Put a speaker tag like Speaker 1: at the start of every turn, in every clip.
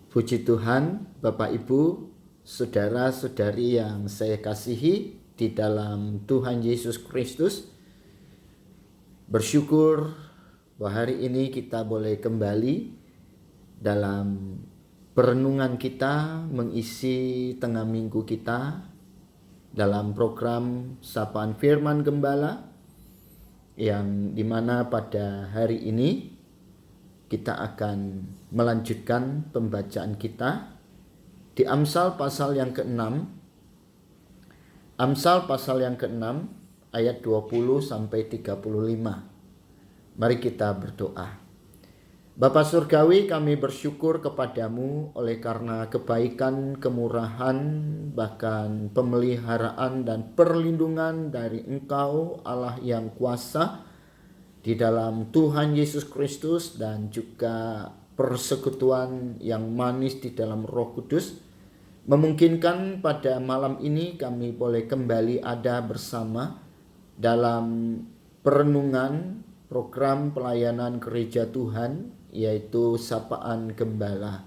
Speaker 1: Puji Tuhan, Bapak Ibu, saudara-saudari yang saya kasihi di dalam Tuhan Yesus Kristus. Bersyukur bahwa hari ini kita boleh kembali dalam perenungan kita mengisi tengah minggu kita dalam program Sapaan Firman Gembala, yang dimana pada hari ini kita akan melanjutkan pembacaan kita di Amsal pasal yang ke-6. Amsal pasal yang ke-6 ayat 20 sampai 35. Mari kita berdoa. Bapa Surgawi, kami bersyukur kepadamu oleh karena kebaikan, kemurahan, bahkan pemeliharaan dan perlindungan dari Engkau, Allah yang kuasa, di dalam Tuhan Yesus Kristus, dan juga persekutuan yang manis di dalam Roh Kudus, memungkinkan pada malam ini kami boleh kembali ada bersama dalam perenungan program pelayanan gereja Tuhan, yaitu Sapaan Gembala.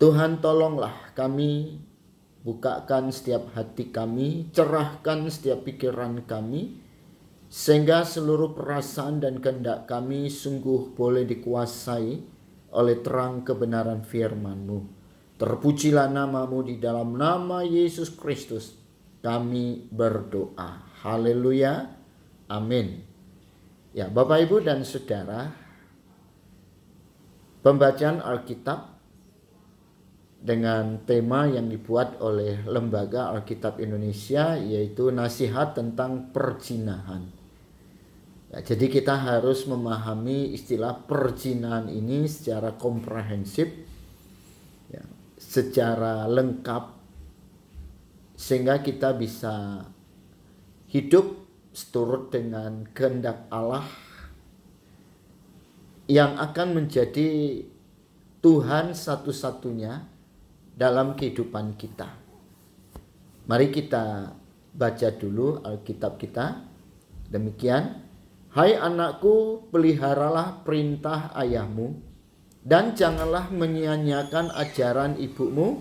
Speaker 1: Tuhan, tolonglah kami, bukakan setiap hati kami, cerahkan setiap pikiran kami, sehingga seluruh perasaan dan kehendak kami sungguh boleh dikuasai oleh terang kebenaran firman-Mu. Terpujilah nama-Mu, di dalam nama Yesus Kristus kami berdoa. Haleluya. Amin. Ya, Bapak, Ibu, dan Saudara, pembacaan Alkitab dengan tema yang dibuat oleh Lembaga Alkitab Indonesia, yaitu nasihat tentang perzinahan. Ya, jadi kita harus memahami istilah perzinahan ini secara komprehensif, ya, secara lengkap, sehingga kita bisa hidup seturut dengan kehendak Allah yang akan menjadi Tuhan satu-satunya dalam kehidupan kita. Mari kita baca dulu Alkitab kita. Demikian. Hai anakku, peliharalah perintah ayahmu, dan janganlah menyia-nyiakan ajaran ibumu.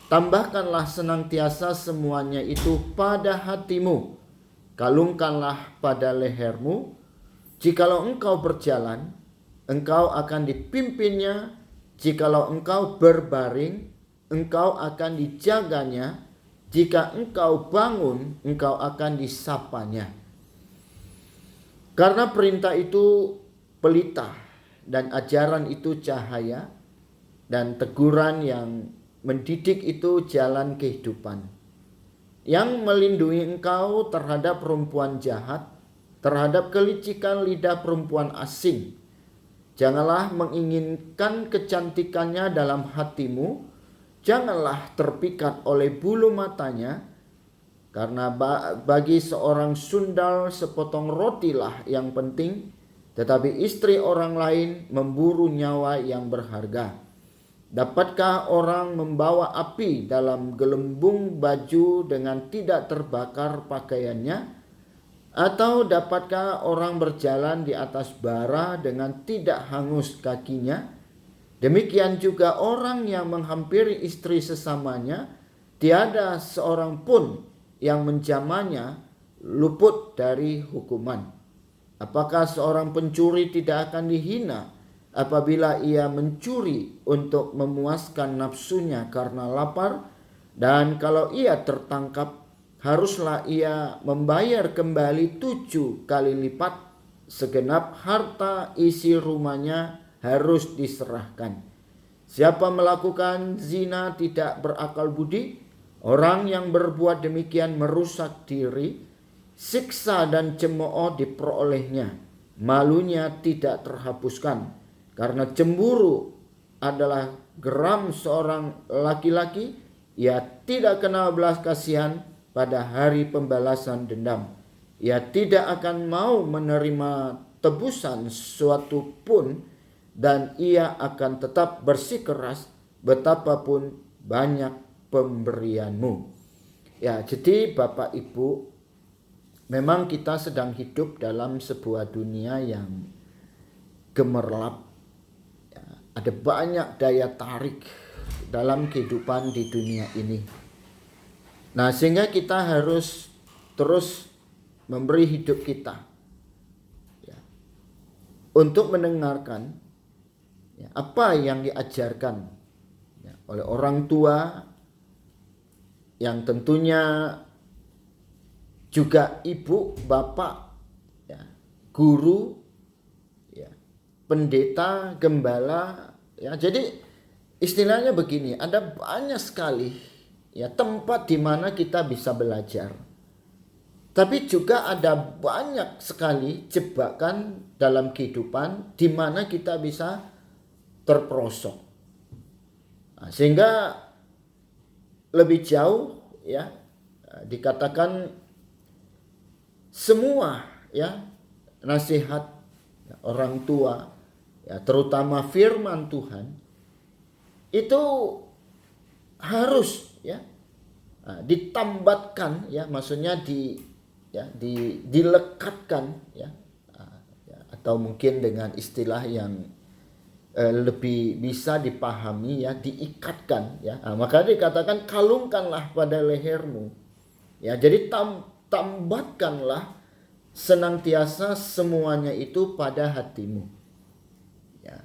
Speaker 1: Tambahkanlah senantiasa semuanya itu pada hatimu. Kalungkanlah pada lehermu. Jikalau engkau berjalan, engkau akan dipimpinnya. Jikalau engkau berbaring, engkau akan dijaganya. Jika engkau bangun, engkau akan disapanya. Karena perintah itu pelita, dan ajaran itu cahaya, dan teguran yang mendidik itu jalan kehidupan, yang melindungi engkau terhadap perempuan jahat, terhadap kelicikan lidah perempuan asing. Janganlah menginginkan kecantikannya dalam hatimu, janganlah terpikat oleh bulu matanya, karena bagi seorang sundal sepotong rotilah yang penting, tetapi istri orang lain memburu nyawa yang berharga. Dapatkah orang membawa api dalam gelembung baju dengan tidak terbakar pakaiannya? Atau dapatkah orang berjalan di atas bara dengan tidak hangus kakinya? Demikian juga orang yang menghampiri istri sesamanya, tiada seorang pun yang menjamahnya luput dari hukuman. Apakah seorang pencuri tidak akan dihina apabila ia mencuri untuk memuaskan nafsunya karena lapar? Dan kalau ia tertangkap, haruslah ia membayar kembali 7 kali lipat. Segenap harta isi rumahnya harus diserahkan. Siapa melakukan zina tidak berakal budi. Orang yang berbuat demikian merusak diri. Siksa dan cemooh diperolehnya, malunya tidak terhapuskan. Karena cemburu adalah geram seorang laki-laki, ia tidak kenal belas kasihan pada hari pembalasan dendam. Ia tidak akan mau menerima tebusan suatu pun, dan ia akan tetap bersikeras betapapun banyak pemberianmu. Ya, jadi Bapak Ibu, memang kita sedang hidup dalam sebuah dunia yang gemerlap. Ya, ada banyak daya tarik dalam kehidupan di dunia ini. Nah, sehingga kita harus terus memberi hidup kita ya, untuk mendengarkan ya, apa yang diajarkan ya, oleh orang tua, yang tentunya juga ibu, bapak, ya, guru, ya, pendeta, gembala. Ya, jadi istilahnya begini, ada banyak sekali ya tempat di mana kita bisa belajar. Tapi juga ada banyak sekali jebakan dalam kehidupan di mana kita bisa terperosok. Nah, sehingga lebih jauh ya dikatakan semua ya nasihat ya, orang tua ya, terutama firman Tuhan itu harus ya ditambatkan ya, maksudnya dilekatkan ya, atau mungkin dengan istilah yang lebih bisa dipahami ya, diikatkan ya. Maka dikatakan kalungkanlah pada lehermu ya, jadi tambatkanlah senantiasa semuanya itu pada hatimu ya.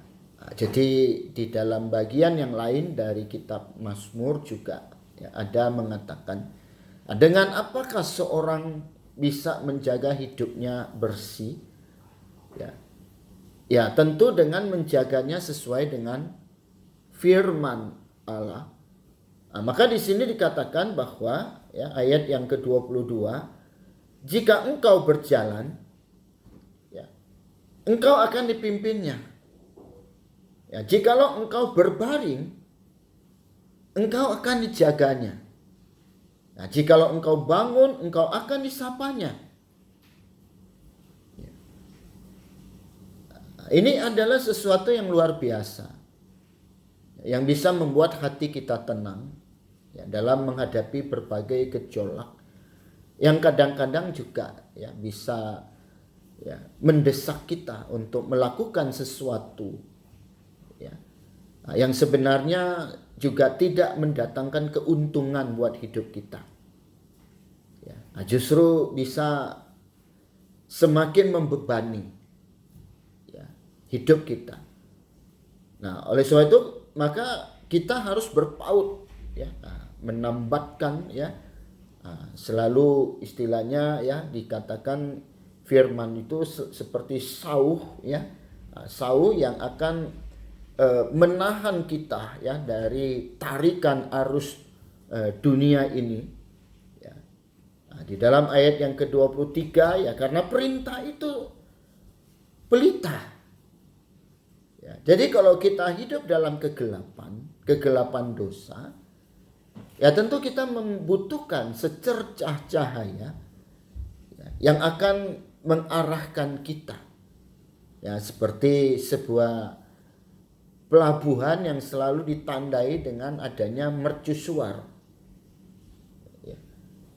Speaker 1: Jadi di dalam bagian yang lain dari kitab Mazmur juga ya, ada mengatakan dengan apakah seorang bisa menjaga hidupnya bersih ya. Ya, tentu dengan menjaganya sesuai dengan firman Allah. Nah, maka di sini dikatakan bahwa ya, ayat yang ke-22, jika engkau berjalan ya, engkau akan dipimpinnya. Ya, jikalau engkau berbaring, engkau akan dijaganya. Nah, jikalau engkau bangun, engkau akan disapanya. Ini adalah sesuatu yang luar biasa yang bisa membuat hati kita tenang ya, dalam menghadapi berbagai gejolak yang kadang-kadang juga ya, bisa ya, mendesak kita untuk melakukan sesuatu ya, yang sebenarnya juga tidak mendatangkan keuntungan buat hidup kita ya, justru bisa semakin membebani hidup kita. Nah, oleh sebab itu maka kita harus berpaut ya, menambatkan ya, selalu istilahnya ya dikatakan firman itu seperti sauh ya, sauh yang akan menahan kita ya dari tarikan arus dunia ini ya. Nah, di dalam ayat yang ke-23 ya, karena perintah itu pelita. Ya, jadi kalau kita hidup dalam kegelapan dosa, ya tentu kita membutuhkan secercah cahaya ya, yang akan mengarahkan kita. Ya, seperti sebuah pelabuhan yang selalu ditandai dengan adanya mercusuar. Ya.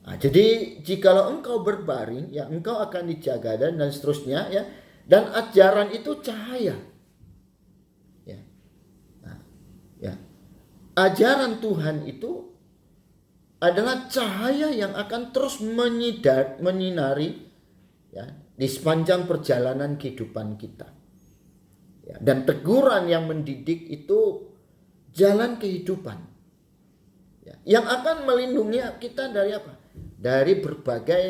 Speaker 1: Nah, jadi jikalau engkau berbaring, ya engkau akan dijaga dan seterusnya ya. Dan ajaran itu cahaya. Ya. Ajaran Tuhan itu adalah cahaya yang akan terus menyinari ya, di sepanjang perjalanan kehidupan kita. Ya, dan teguran yang mendidik itu jalan kehidupan. Ya, yang akan melindungi kita dari apa? Dari berbagai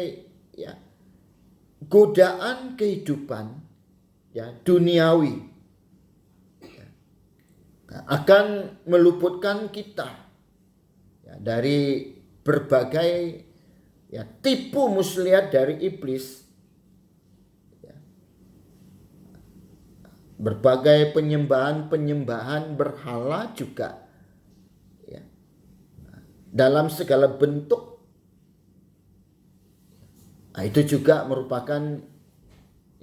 Speaker 1: ya, godaan kehidupan ya, duniawi. Akan meluputkan kita ya, dari berbagai ya, tipu muslihat dari iblis ya. Berbagai penyembahan berhala juga ya, dalam segala bentuk. Nah, itu juga merupakan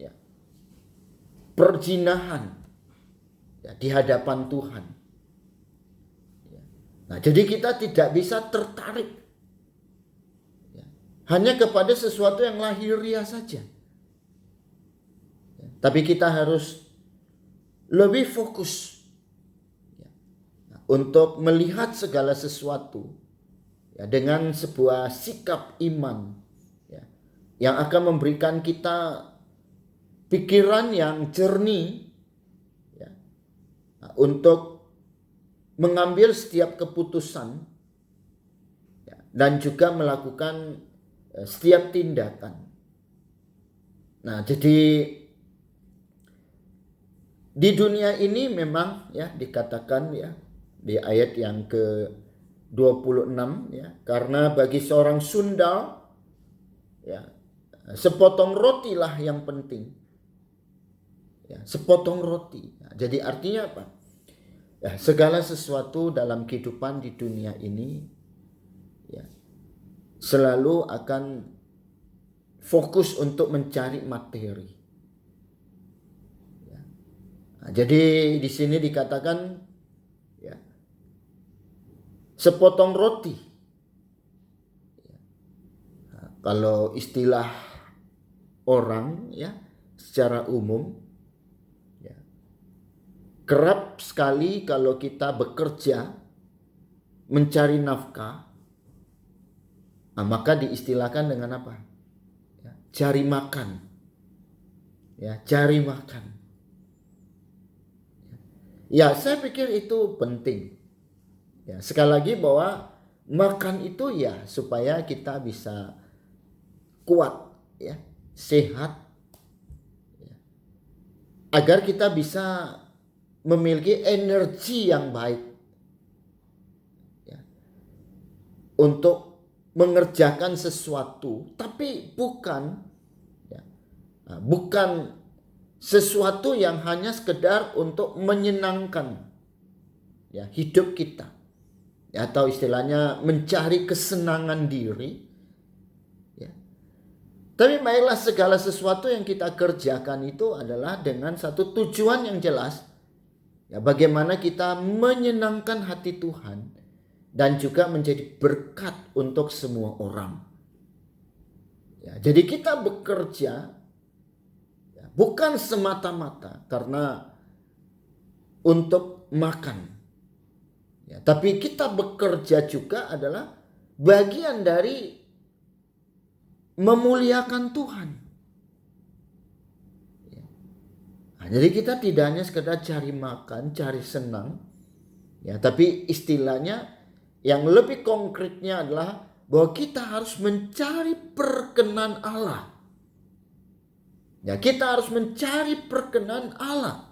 Speaker 1: ya, perzinahan ya, di hadapan Tuhan. Ya. Nah, jadi kita tidak bisa tertarik ya, hanya kepada sesuatu yang lahiriah saja. Ya. Tapi kita harus lebih fokus ya, untuk melihat segala sesuatu ya, dengan sebuah sikap iman ya, yang akan memberikan kita pikiran yang jernih ya, untuk mengambil setiap keputusan ya, dan juga melakukan setiap tindakan. Nah, jadi di dunia ini memang ya dikatakan ya di ayat yang ke-26 ya, karena bagi seorang sundal ya sepotong rotilah yang penting. Ya, sepotong roti. Nah, jadi artinya apa? Ya, segala sesuatu dalam kehidupan di dunia ini ya selalu akan fokus untuk mencari materi. Ya. Nah, jadi di sini dikatakan ya sepotong roti. Ya. Nah, kalau istilah orang ya secara umum ya, kerap sekali kalau kita bekerja mencari nafkah, nah, maka diistilahkan dengan apa? Ya, cari makan. Ya, cari makan. Ya, saya pikir itu penting. Ya, sekali lagi bahwa makan itu ya supaya kita bisa kuat ya, sehat ya, agar kita bisa memiliki energi yang baik ya, untuk mengerjakan sesuatu, tapi bukan ya, bukan sesuatu yang hanya sekedar untuk menyenangkan ya hidup kita ya, atau istilahnya mencari kesenangan diri. Tapi baiklah, segala sesuatu yang kita kerjakan itu adalah dengan satu tujuan yang jelas. Ya, bagaimana kita menyenangkan hati Tuhan dan juga menjadi berkat untuk semua orang. Ya, jadi kita bekerja ya, bukan semata-mata karena untuk makan. Ya, tapi kita bekerja juga adalah bagian dari memuliakan Tuhan. Nah, jadi kita tidak hanya sekedar cari makan, cari senang, ya, tapi istilahnya yang lebih konkretnya adalah bahwa kita harus mencari perkenan Allah. Ya, kita harus mencari perkenan Allah.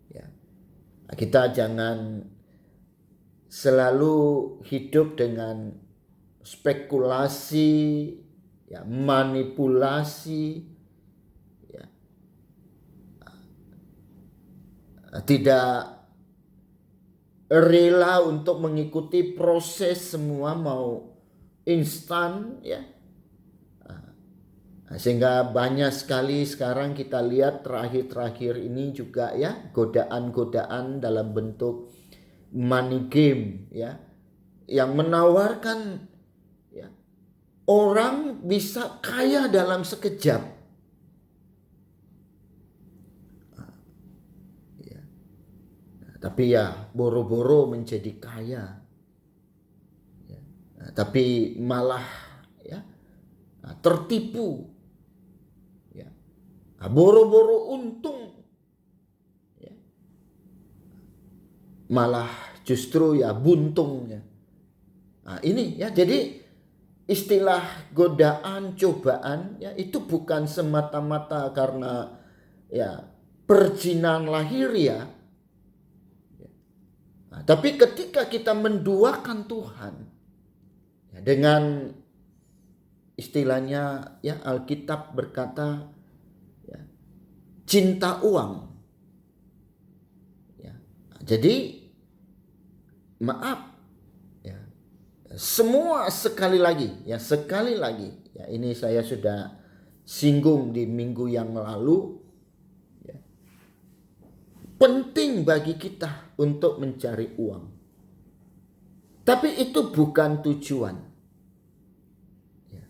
Speaker 1: Ya, nah, kita jangan selalu hidup dengan spekulasi, ya, manipulasi, ya, tidak rela untuk mengikuti proses semua mau instan ya. Sehingga banyak sekali sekarang kita lihat terakhir-terakhir ini juga ya godaan-godaan dalam bentuk money game ya, yang menawarkan ya orang bisa kaya dalam sekejap. Ya. Tapi ya boro-boro menjadi kaya. Ya. Tapi malah ya tertipu. Ya. Boro-boro untung. Ya. Malah justru ya buntung ya. Nah, ini ya, jadi istilah godaan, cobaan ya itu bukan semata-mata karena ya perjinan lahiriah. Nah, tapi ketika kita menduakan Tuhan ya, dengan istilahnya ya Alkitab berkata ya, cinta uang. Ya. Jadi maaf. Semua sekali lagi ya ini saya sudah singgung di minggu yang lalu ya, penting bagi kita untuk mencari uang, tapi itu bukan tujuan ya.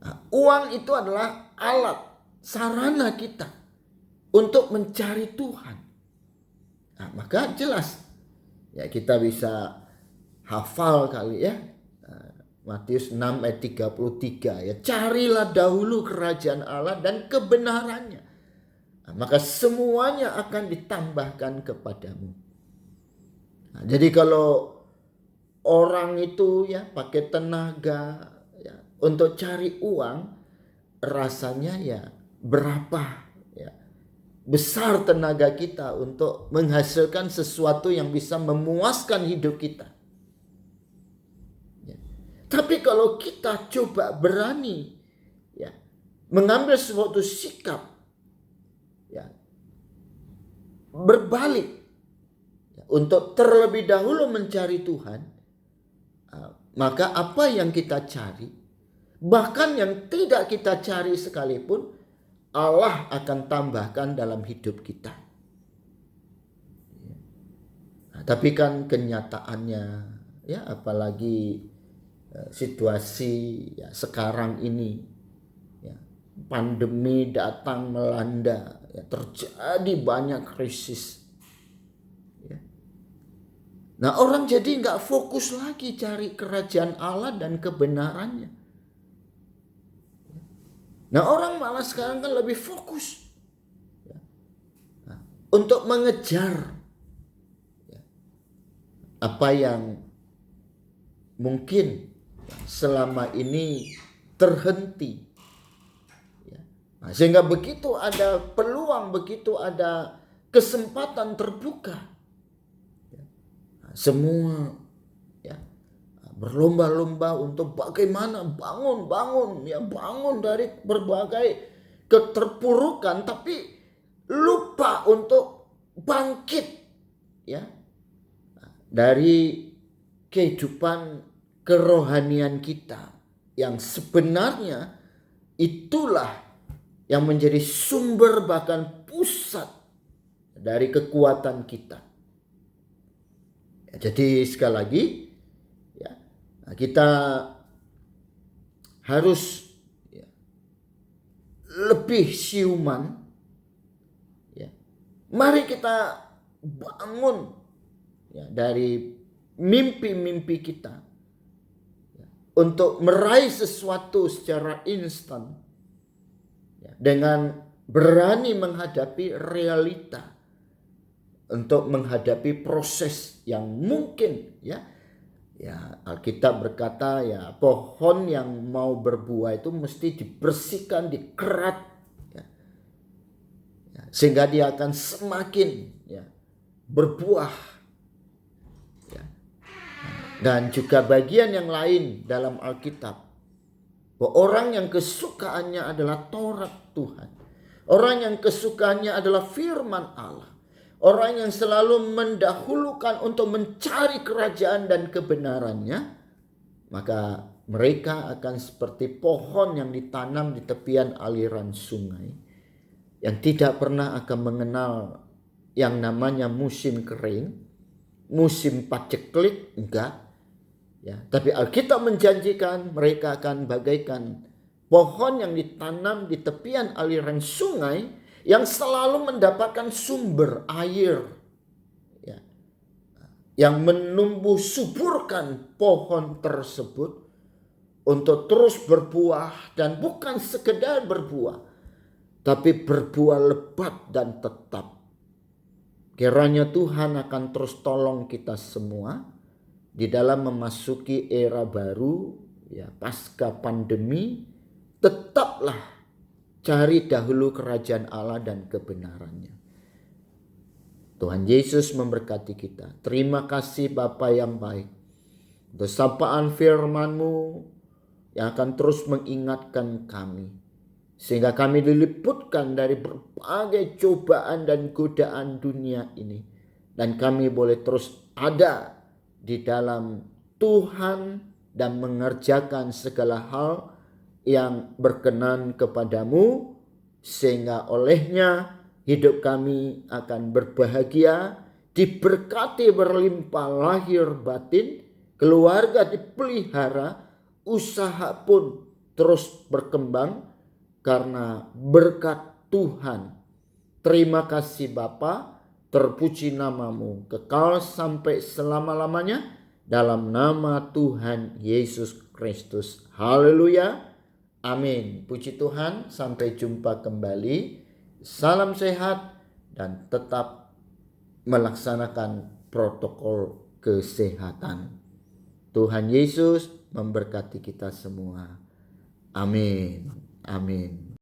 Speaker 1: Nah, uang itu adalah alat sarana kita untuk mencari Tuhan. Nah, maka jelas Ya, kita bisa hafal kali ya. Matius 6 ayat 33 ya. Carilah dahulu kerajaan Allah dan kebenarannya. Maka semuanya akan ditambahkan kepadamu. Jadi kalau orang itu ya pakai tenaga ya, untuk cari uang, rasanya ya berapa ya besar tenaga kita untuk menghasilkan sesuatu yang bisa memuaskan hidup kita. Tapi kalau kita coba berani ya mengambil suatu sikap ya berbalik ya, untuk terlebih dahulu mencari Tuhan, maka apa yang kita cari, bahkan yang tidak kita cari sekalipun, Allah akan tambahkan dalam hidup kita. Tapi kan kenyataannya ya, apalagi situasi ya sekarang ini ya, pandemi datang melanda ya, terjadi banyak krisis ya. Nah, orang jadi nggak fokus lagi cari kerajaan Allah dan kebenarannya. Nah, orang malah sekarang kan lebih fokus ya, untuk mengejar ya, apa yang mungkin selama ini terhenti ya. Nah, sehingga begitu ada peluang, begitu ada kesempatan terbuka ya, nah, semua ya berlomba-lomba untuk bagaimana bangun dari berbagai keterpurukan, tapi lupa untuk bangkit ya dari kehidupan kerohanian kita yang sebenarnya itulah yang menjadi sumber bahkan pusat dari kekuatan kita. Ya, jadi sekali lagi ya, kita harus ya, lebih siuman ya. Mari kita bangun ya, dari mimpi-mimpi kita untuk meraih sesuatu secara instan ya, dengan berani menghadapi realita, untuk menghadapi proses yang mungkin ya Alkitab berkata ya pohon yang mau berbuah itu mesti dibersihkan, dikerat ya, sehingga dia akan semakin ya berbuah. Dan juga bagian yang lain dalam Alkitab, bahwa orang yang kesukaannya adalah Taurat Tuhan, orang yang kesukaannya adalah firman Allah, orang yang selalu mendahulukan untuk mencari kerajaan dan kebenarannya, maka mereka akan seperti pohon yang ditanam di tepian aliran sungai, yang tidak pernah akan mengenal yang namanya musim kering, musim paceklik, enggak. Ya, tapi Alkitab menjanjikan mereka akan bagaikan pohon yang ditanam di tepian aliran sungai yang selalu mendapatkan sumber air ya, yang menumbuh suburkan pohon tersebut untuk terus berbuah, dan bukan sekedar berbuah, tapi berbuah lebat dan tetap. Kiranya Tuhan akan terus tolong kita semua di dalam memasuki era baru ya pasca pandemi. Tetaplah cari dahulu kerajaan Allah dan kebenarannya. Tuhan Yesus memberkati kita. Terima kasih Bapa yang baik untuk sapaan firman-Mu yang akan terus mengingatkan kami, sehingga kami diliputkan dari berbagai cobaan dan godaan dunia ini, dan kami boleh terus ada di dalam Tuhan dan mengerjakan segala hal yang berkenan kepadamu, sehingga olehnya hidup kami akan berbahagia, diberkati berlimpah lahir batin, keluarga dipelihara, usaha pun terus berkembang karena berkat Tuhan. Terima kasih Bapa. terpuji namamu, kekal sampai selama-lamanya, dalam nama Tuhan Yesus Kristus. Haleluya. Amin. Puji Tuhan, sampai jumpa kembali. Salam sehat dan tetap melaksanakan protokol kesehatan. Tuhan Yesus memberkati kita semua. Amin. Amin.